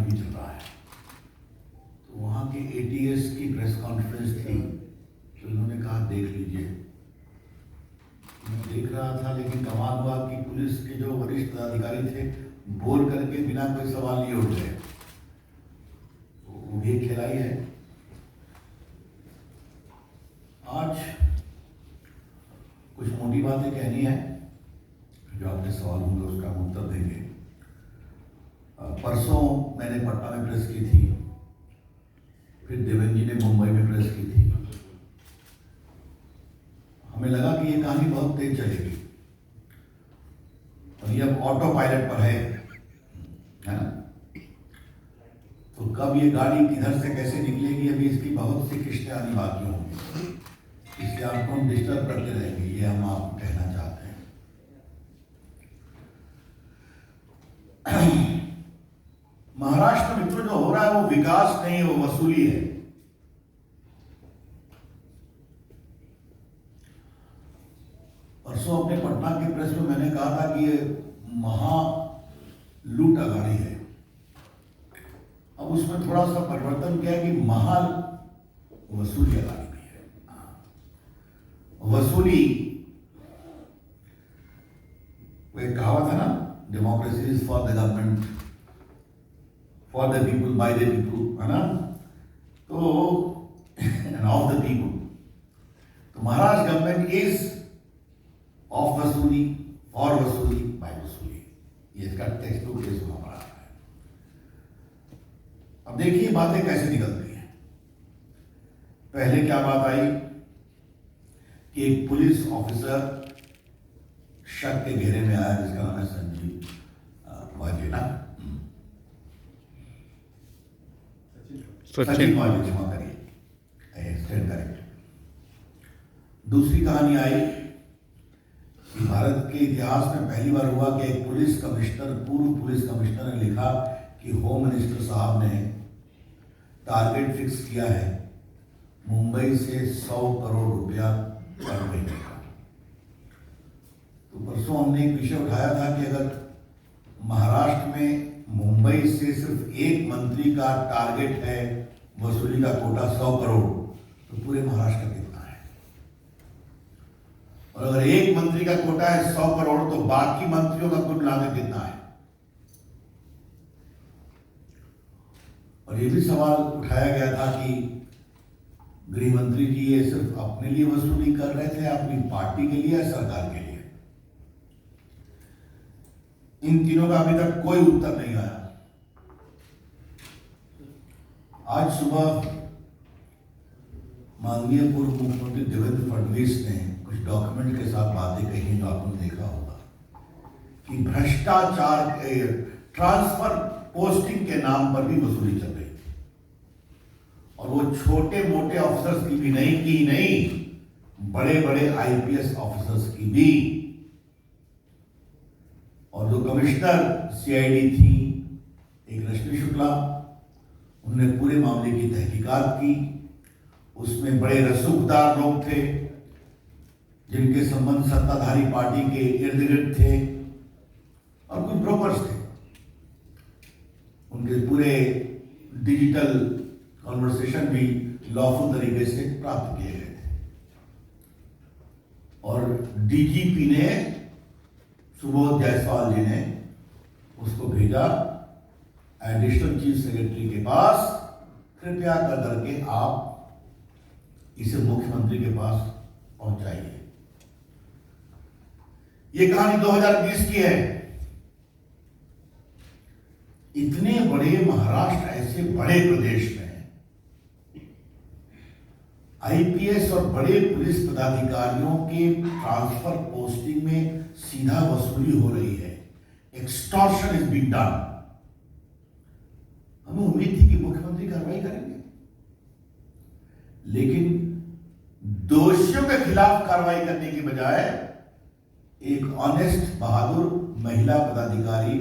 भी चल रहा है। तो वहाँ के एटीएस की प्रेस कॉन्फ्रेंस थी, तो इन्होंने कहा देख लीजिए। मैं देख रहा था, लेकिन कमाल हुआ कि पुलिस के जो वरिष्ठ पदाधिकारी थे बोल करके बिना कोई सवाल लिए उठ गए। तो वो भी खिलाई है। आज कुछ मोटी बातें कहनी है, जो आपके सवाल होंगे उसका हम उत्तर देंगे। परसों मैंने पटना में प्रेस की थी, फिर देवेंद्र जी ने मुंबई में प्रेस की थी। हमें लगा कि ये कहानी बहुत तेज चलेगी और ये अब ऑटो पायलट पर है ना। तो कब ये गाड़ी किधर से कैसे निकलेगी, अभी इसकी बहुत सी किस्तें आनी बाकी होंगी, इसलिए आपको हम डिस्टर्ब करते रहेंगे, ये हम आपको कहना चाहते हैं। महाराष्ट्र में मित्रों जो हो रहा है वो विकास नहीं, वो वसूली है। परसों अपने पटना के प्रेस में मैंने कहा था कि ये महा लूट अघाड़ी है। अब उसमें थोड़ा सा परिवर्तन किया कि महा वसूली अघाड़ी भी है। वसूली, वो एक कहावत है ना, democracy is for the government, for the people, by the people, है ना, तो एंड ऑफ द पीपुल। तो महाराष्ट्र गवर्नमेंट इज ऑफ वसूली, और वसूली, बाय वसूली, ये इसका टेक्स्ट बुक केस हुआ पड़ा है। अब देखिए बातें कैसे निकलती हैं। पहले क्या बात आई कि एक पुलिस ऑफिसर शक के घेरे में आया, जिसका नाम है संजीव वाजेला, सचिन वाजे, क्षमा करिए, स्टैंड करेक्ट। दूसरी कहानी आई कि भारत के इतिहास में पहली बार हुआ कि एक पुलिस कमिश्नर, पूर्व पुलिस कमिश्नर ने लिखा कि होम मिनिस्टर साहब ने टारगेट फिक्स किया है मुंबई से 100 करोड़ रुपया कर महीने का। तो परसों हमने एक विषय उठाया था कि अगर महाराष्ट्र में मुंबई से सिर्फ एक मंत्री का टारगेट है वसूली का कोटा 100 करोड़, तो पूरे महाराष्ट्र का कितना है? और अगर एक मंत्री का कोटा है 100 करोड़, तो बाकी मंत्रियों का कुल मिलाकर कितना है? और ये भी सवाल उठाया गया था कि गृह मंत्री जी ये सिर्फ अपने लिए वसूली कर रहे थे, अपनी पार्टी के लिए या सरकार के लिए? इन तीनों का अभी तक कोई उत्तर नहीं आया। आज सुबह माननीय पूर्व मुख्यमंत्री देवेंद्र फडणवीस ने कुछ डॉक्यूमेंट के साथ बातें कही, जो आपने देखा होगा कि भ्रष्टाचार के ट्रांसफर पोस्टिंग के नाम पर भी वसूली चल रही थी, और वो छोटे मोटे ऑफिसर्स की भी नहीं, बड़े बड़े आईपीएस ऑफिसर्स की भी। और जो कमिश्नर सीआईडी थी, एक रश्मि शुक्ला, उन्होंने पूरे मामले की तहकीकात की। उसमें बड़े रसूखदार लोग थे जिनके संबंध सत्ताधारी पार्टी के इर्द गिर्द थे, और कुछ ब्रोकर्स थे। उनके पूरे डिजिटल कॉन्वर्सेशन भी लॉफुल तरीके से प्राप्त किए गए थे। और डीजीपी ने, सुबोध जायसवाल जी ने उसको भेजा एडिशनल चीफ सेक्रेटरी के पास, कृपया कर करके आप इसे मुख्यमंत्री के पास पहुंचाइए। ये कहानी 2020 की है। इतने बड़े महाराष्ट्र, ऐसे बड़े प्रदेश में आईपीएस और बड़े पुलिस पदाधिकारियों के ट्रांसफर पोस्टिंग में सीधा वसूली हो रही है। Extortion is being done. हमें उम्मीद थी कि मुख्यमंत्री कार्रवाई करेंगे, लेकिन दोषियों के खिलाफ कार्रवाई करने की बजाय एक ऑनेस्ट, बहादुर महिला पदाधिकारी,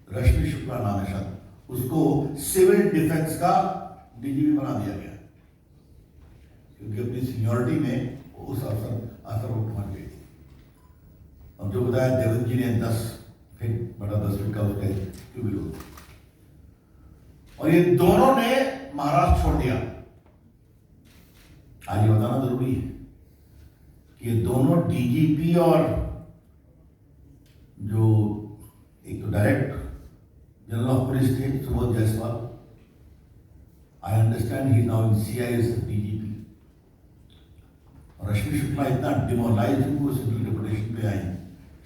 रश्मि शुक्ला नाम है शायद, उसको सिविल डिफेंस का डीजीपी बना दिया गया, क्योंकि अपनी सीनियरिटी में उस अवसर को पहुंच गई थी। अब जो बताया देवेंद्र जी ने 10 फीट बड़ा 10 फीट का उसका क्यों भी लोग। और ये दोनों ने महाराष्ट्र छोड़ दिया। आज ये बताना जरूरी है कि ये दोनों डीजीपी और जो एक तो डायरेक्ट जनरल ऑफ पुलिस थे Subodh Jaiswal, I understand he now in CISF DGP, और रश्मि शुक्ला इतना डिमोरलाइज हुई सिविल डिप्यूटेशन पे आई,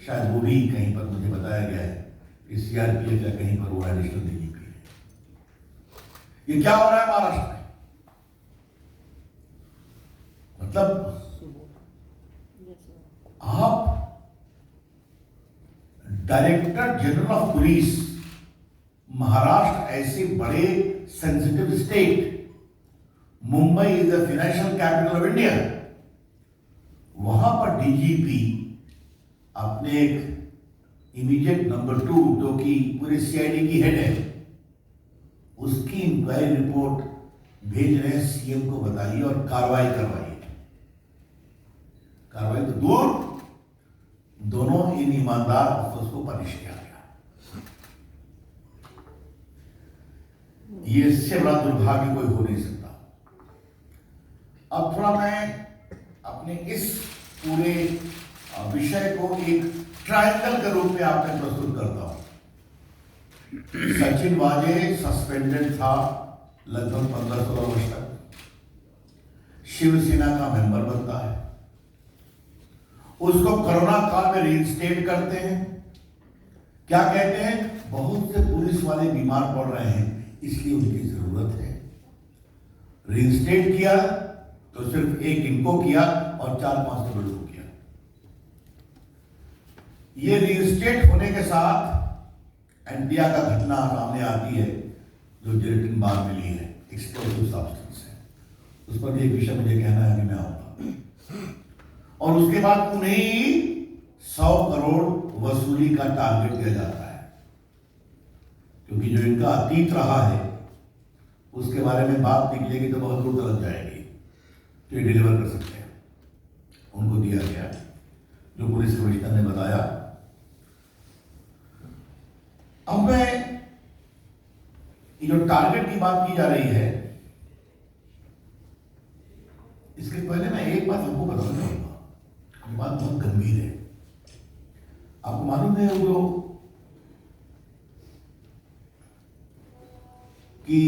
शायद वो भी कहीं पर मुझे बताया गया है कि CRPF या कहीं पर वो एडिशनल डीजीपी है। ये क्या हो रहा है महाराष्ट्र में? मतलब आप director general of police, Maharashtra ऐसे बड़े sensitive state, Mumbai is the financial capital of India, वहां पर डीजीपी अपने एक इमीडिएट नंबर 2 जो कि पूरे CID की हेड है, उसकी इंक्वायरी रिपोर्ट भेज रहे हैं CM को बताइए और कार्रवाई करवाइए। कार्रवाई तो दूर, दोनों इन ईमानदार अफसर्स को पनिश किया गया। ये इससे बड़ा दुर्भाग्य कोई हो नहीं सकता। अब थोड़ा मैं अपने इस पूरे विषय को एक ट्रायंगल के रूप में आपने प्रस्तुत करता हूं। सचिन वाजे सस्पेंडेड था लगभग 15-16 वर्ष तक, शिवसेना का मेंबर बनता है, उसको कोरोना काल में रीइंस्टेट करते हैं। क्या कहते हैं? बहुत से पुलिस वाले बीमार पड़ रहे हैं, इसलिए उनकी जरूरत है। रीइंस्टेट किया तो सिर्फ एक इनको किया और 4-5 तमिल को किया। ये रीइंस्टेट होने के साथ एनपीआर का घटना सामने आती है जो जिलेटिन बार मिली है, एक्सप्लोसिव सब्सटेंस है, उस पर भी एक विषय मुझे कहना है कि मैं आऊंगा। और उसके बाद उन्हें 100 करोड़ वसूली का टारगेट दिया जाता है, क्योंकि जो इनका अतीत रहा है उसके बारे में बात निकलेगी तो बहुत दूर तक जाएगी, तो ये डिलीवर कर सकते हैं। उनको दिया गया जो पुलिस कमिश्नर ने बताया। अब मैं ये जो टारगेट की बात की जा रही है, इसके पहले मैं एक बात आपको बताना चाहूंगा, ये बात बहुत गंभीर है। आपको मालूम है वो कि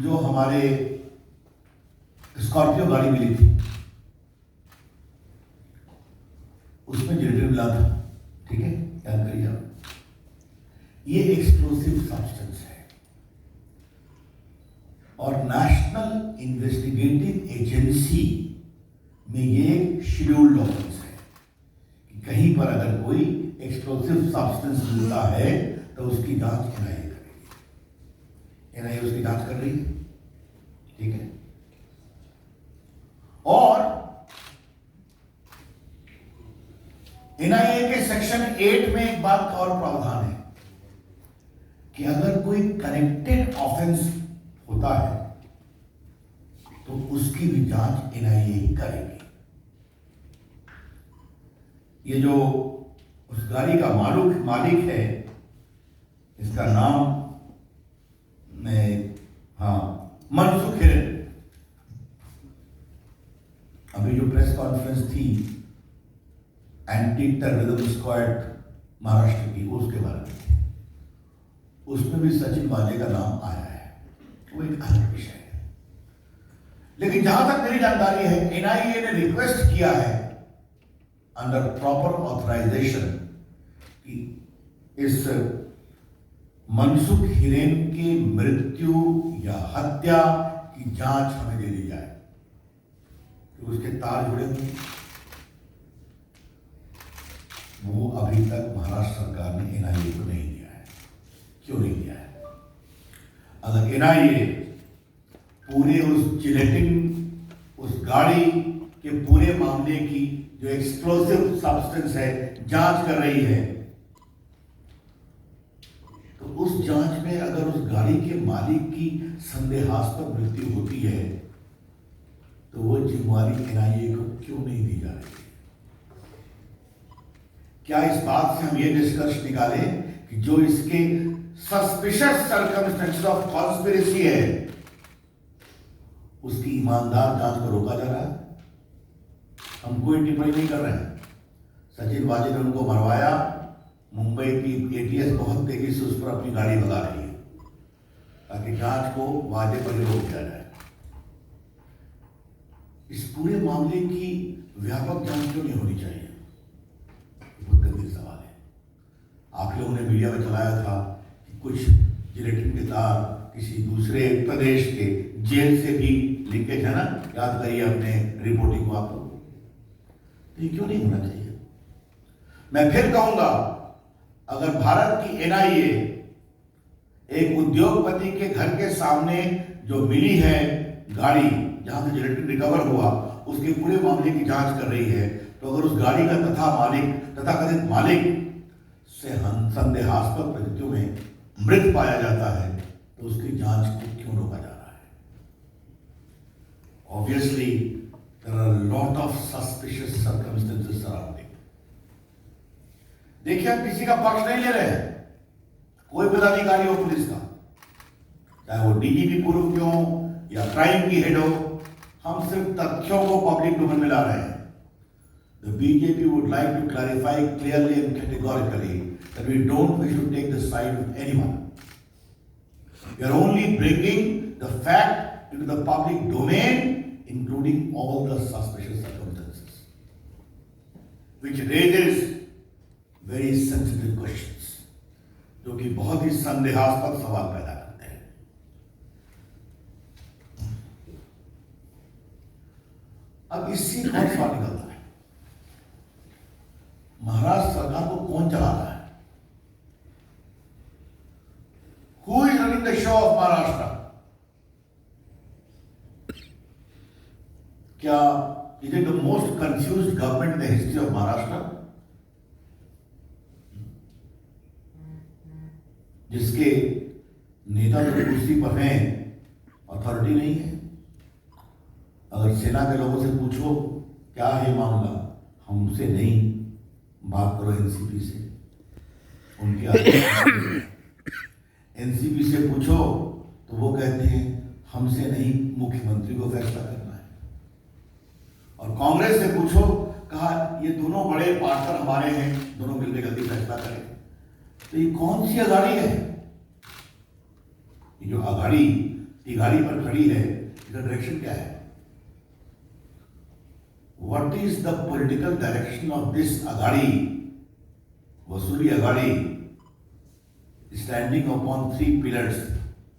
जो हमारे स्कॉर्पियो गाड़ी मिली थी उसमें जिलेटिन मिला था, ठीक है, याद करिए आप। ये एक्सप्लोसिव सब्सटेंस है और नेशनल इन्वेस्टिगेटिव एजेंसी में ये शेड्यूल्ड ऑफेंस है कि कहीं पर अगर कोई एक्सप्लोसिव सब्सटेंस मिलता है तो उसकी जांच एनआईए करेगी। एनआईए उसकी जांच कर रही है, ठीक है। और एनआईए के सेक्शन 8 में एक बात का और प्रावधान है कि अगर कोई कनेक्टेड ऑफेंस होता है तो उसकी भी जांच एनआईए ही करेगी। ये जो उस गाड़ी का मालिक है, इसका नाम मनसुख हिरेन, अभी जो प्रेस कॉन्फ्रेंस थी एंटी टेररिज्म स्क्वाड महाराष्ट्र की, उसके बारे में थी, उसमें भी सचिन वाजे का नाम आया है, वो एक अलग विषय है। लेकिन जहां तक मेरी जानकारी है, एनआईए ने रिक्वेस्ट किया है अंडर प्रॉपर ऑथराइजेशन कि इस मनसुख हिरेन की मृत्यु या हत्या की जांच हमें दे दी जाए, कि उसके तार जुड़े हुए, वो अभी तक महाराष्ट्र सरकार ने एनआईए को नहीं दिया है। क्यों नहीं दिया है? अगर एनआईए पूरे उस जिलेटिन, उस गाड़ी के पूरे मामले की जो एक्सप्लोसिव सब्सटेंस है जांच कर रही है, तो उस जांच में अगर उस गाड़ी के मालिक की संदेहास्पद मृत्यु होती है तो वो जिम्मेवारी एनआईए को क्यों नहीं दी जा रही? क्या इस बात से हम ये निष्कर्ष निकालें कि जो इसके सस्पिशियस सर्कमस्टेंसेस ऑफ कॉन्स्पिरेसी है, उसकी ईमानदार जांच को रोका जा रहा है। हम कोई टिप्पणी नहीं कर रहे हैं। सचिन वाजे ने उनको मरवाया, मुंबई की एटीएस बहुत तेजी से उस पर अपनी गाड़ी भगा रही है ताकि जांच को वाजे पर ही रोक दिया जाए। इस पूरे मामले की व्यापक जांच क्यों नहीं होनी चाहिए? बहुत गंभीर सवाल है। आप लोगों ने मीडिया में चलाया था कि कुछ जिलेटिन के तार किसी दूसरे प्रदेश के जेल से भी लीकेज है ना, याद करिए अपने रिपोर्टिंग को आप लोग। ये क्यों नहीं होना चाहिए? मैं फिर कहूंगा, अगर भारत की एनआईए एक उद्योगपति के घर के सामने जो मिली है गाड़ी जहां से जिलेटिन रिकवर हुआ, उसके पूरे मामले की जांच कर रही है, तो अगर उस गाड़ी का तथाकथित मालिक से संदेहास्पद परिस्थितियों में मृत पाया जाता है, तो उसकी जांच को क्यों रोका जा रहा है? Obviously there are lot of suspicious circumstances surrounding. देखिए, हम किसी का पक्ष नहीं ले रहे हैं, कोई पदाधिकारी हो पुलिस का, चाहे वो डीजीपी पूर्व के हो या क्राइम की हेड हो, हम सिर्फ तथ्यों को पब्लिक डोमेन में ला रहे हैं। The BJP would like to clarify clearly and categorically that we don't wish to take the side of anyone. We are only bringing the fact into the public domain, including all the suspicious circumstances, which raises very sensitive questions, जो कि बहुत ही संदेहास्पद सवाल पैदा करते हैं। अब इससे कौन सवाल निकलता है? महाराष्ट्र सरकार को कौन चला रहा है? Who is running the show of Maharashtra? क्या is it the most confused government in the history of Maharashtra? जिसके नेता जो कुर्सी पर हैं, अथॉरिटी नहीं है। अगर सेना के लोगों से पूछो क्या है मामला, हमसे नहीं, बात करो एनसीपी से। उनके एनसीपी से पूछो तो वो कहते हैं हमसे नहीं, मुख्यमंत्री को फैसला करना है। और कांग्रेस से पूछो, कहा ये दोनों बड़े पार्टनर हमारे हैं, दोनों मिलकर जल्दी फैसला करें। तो ये कौन सी अगाड़ी है? ये जो अगाड़ी तिगाड़ी पर खड़ी है, इसका डायरेक्शन क्या है? What is the political direction of this Agadi, Vasuli Agadi, standing upon three pillars,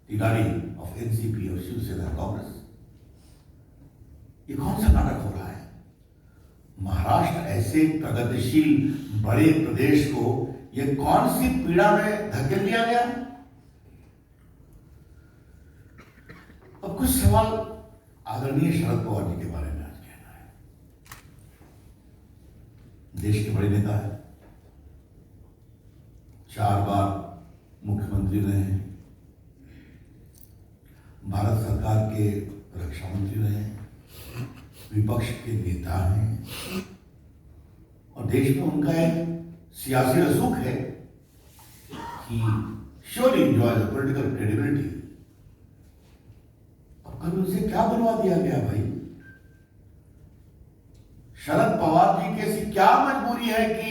the Agadi of NCP, of Shiv Sena, Congress? ये कौन सा नाटक हो रहा है? महाराष्ट्र ऐसे प्रगतिशील बड़े प्रदेश को ये कौन सी पीड़ा में धकेल दिया गया? अब कुछ सवाल आदरणीय शरद पवार जी के बारे में आज कहना है। देश के बड़े नेता है, 4 बार मुख्यमंत्री रहे हैं, भारत सरकार के रक्षा मंत्री रहे हैं, विपक्ष के नेता हैं, और देश में उनका एक सियासी रसूख है कि surely enjoy the political credibility. अब कभी उनसे क्या बनवा दिया गया भाई? शरद पवार जी की ऐसी क्या मजबूरी है कि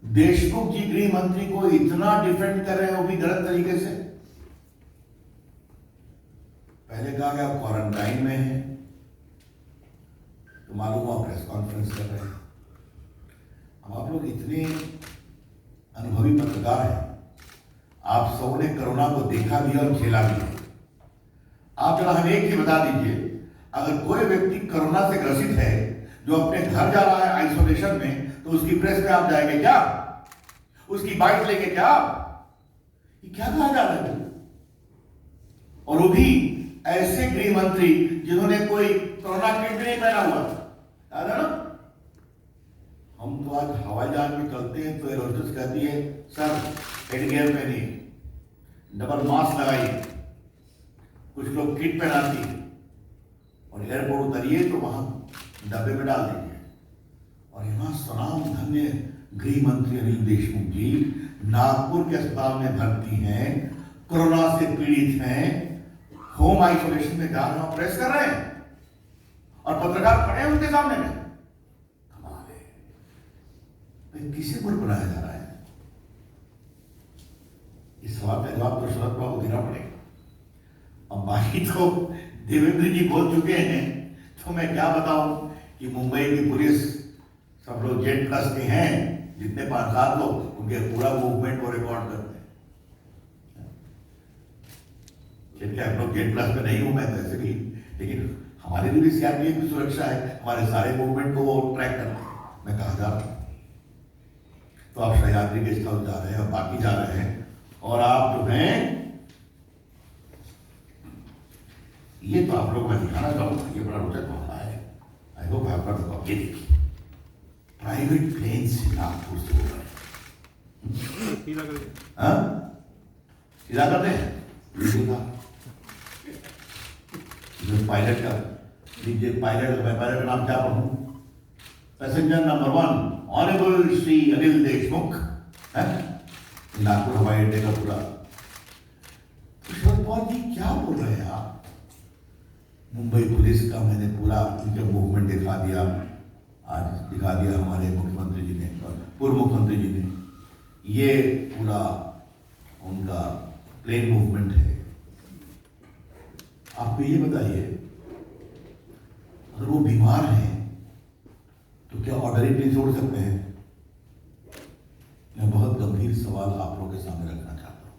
देशमुख जी गृह मंत्री को इतना डिफेंड कर रहे हैं, वो भी गलत तरीके से? पहले कहा गया क्वारंटाइन में है, तो मालूम हुआ प्रेस कॉन्फ्रेंस कर रहे हैं। अब आप लोग इतने अनुभवी पत्रकार हैं, आप सबों ने कोरोना को देखा भी और झेला भी है। आप जरा हमें एक ही बता दीजिए, अगर कोई व्यक्ति कोरोना से ग्रसित है जो अपने घर जा रहा है आइसोलेशन में, तो उसकी प्रेस में आप जाएंगे क्या? उसकी बाइट लेंगे क्या? ये क्या कहा जा रहा है? और वो भी ऐसे गृह मंत्री जिन्होंने कोई कोरोना किट भी नहीं पहना हुआ, याद है ना? हम तो आज हवाई जहाज में चलते हैं तो एयर होस्टेस कहती है सर हेडगियर पहनिए, डबल मास्क लगाइए, कुछ लोग किट पहनाती है, और एयरपोर्ट उतरिए तो वहां डब्बे में डाल दीजिए। और यहाँ सलाम धन्य गृह मंत्री अनिल देशमुख जी नागपुर के अस्पताल में भर्ती हैं, कोरोना से पीड़ित हैं, होम आइसोलेशन में जा रहे हैं, प्रेस कर रहे हैं और पत्रकार खड़े हैं उनके सामने में। कमाल है, किसे गुड़ बनाया जा रहा है? इस सवाल का जवाब तो शरद पवार को देना पड़ेगा। अब बाकी तो देवेंद्र जी बोल चुके हैं, तो मैं क्या बताऊं कि मुंबई की पुलिस, सब लोग जेड प्लस के हैं, जितने 5-7 लोग, उनके पूरा मूवमेंट को रिकॉर्ड करते हैं। जिनके हम लोग जेड प्लस में नहीं हूं मैं वैसे भी, लेकिन हमारे लिए भी सीआरपीएफ की सुरक्षा है, हमारे सारे मूवमेंट को वो ट्रैक करते हैं। मैं कहा जा रहा हूं, तो आप सह्याद्री गेस्ट हाउस जा रहे हैं और बाकी जा रहे हैं, और आप जो हैं, ये तो आप लोग मैं दिखाना चाहूंगा, ये बड़ा रोचक मामला है। आई होप आप कर दो। ये देखिए, प्राइवेट प्लेन से नागपुर से हो रहे, सीधा करते हैं जो पायलट का, लीजिए पायलट, मैं पायलट का नाम क्या पढ़ूं? Passenger number 1 honourable Shri Anil Deshmukh है, नागपुर हवाई अड्डे का पूरा। शरद पवार जी क्या बोल रहे हैं आप? मुंबई पुलिस का मैंने पूरा उनका मूवमेंट दिखा दिया, आज दिखा दिया हमारे मुख्यमंत्री जी ने और पूर्व मुख्यमंत्री जी ने। ये पूरा उनका प्लेन मूवमेंट है। आपको ये बताइए, अगर वो बीमार हैं तो क्या ऑर्डर प्लेन छोड़ सकते हैं? मैं बहुत गंभीर सवाल आप लोगों के सामने रखना चाहता हूं।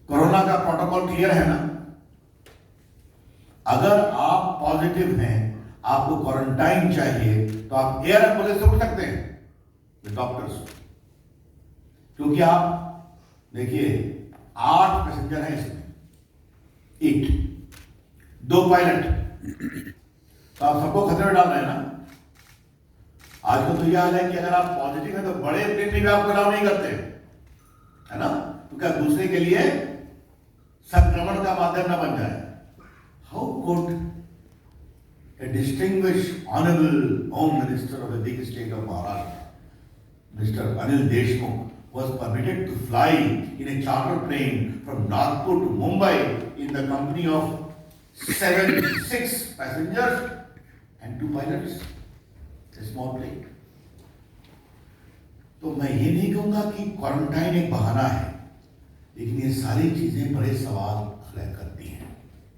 कोरोना का प्रोटोकॉल क्लियर है ना? अगर आप पॉजिटिव हैं, आपको क्वारंटाइन चाहिए, तो आप एयर एम्बुलेंस से उठ सकते हैं विद डॉक्टर्स, क्योंकि आप देखिए 8 पैसेंजर हैं इसमें, 8, 2 पायलट, तो आप सबको खतरे में डाल रहे हैं ना। आजकल तो यह हाल है कि अगर आप पॉजिटिव हैं तो बड़े प्लेन भी आपको अलाउ नहीं करते, है ना, तो क्या दूसरे के लिए संक्रमण का माध्यम न बन जाए। How could a distinguished honorable Home Minister of the big state of Maharashtra, Mr. Anil Deshmukh, was permitted to fly in a charter plane from Nagpur to Mumbai in the company of 6 passengers and 2 pilots, a small plane? तो मैं ये नहीं कहूंगा कि quarantine एक बहाना है, लेकिन ये सारी चीजें बड़े सवाल खड़े करती हैं।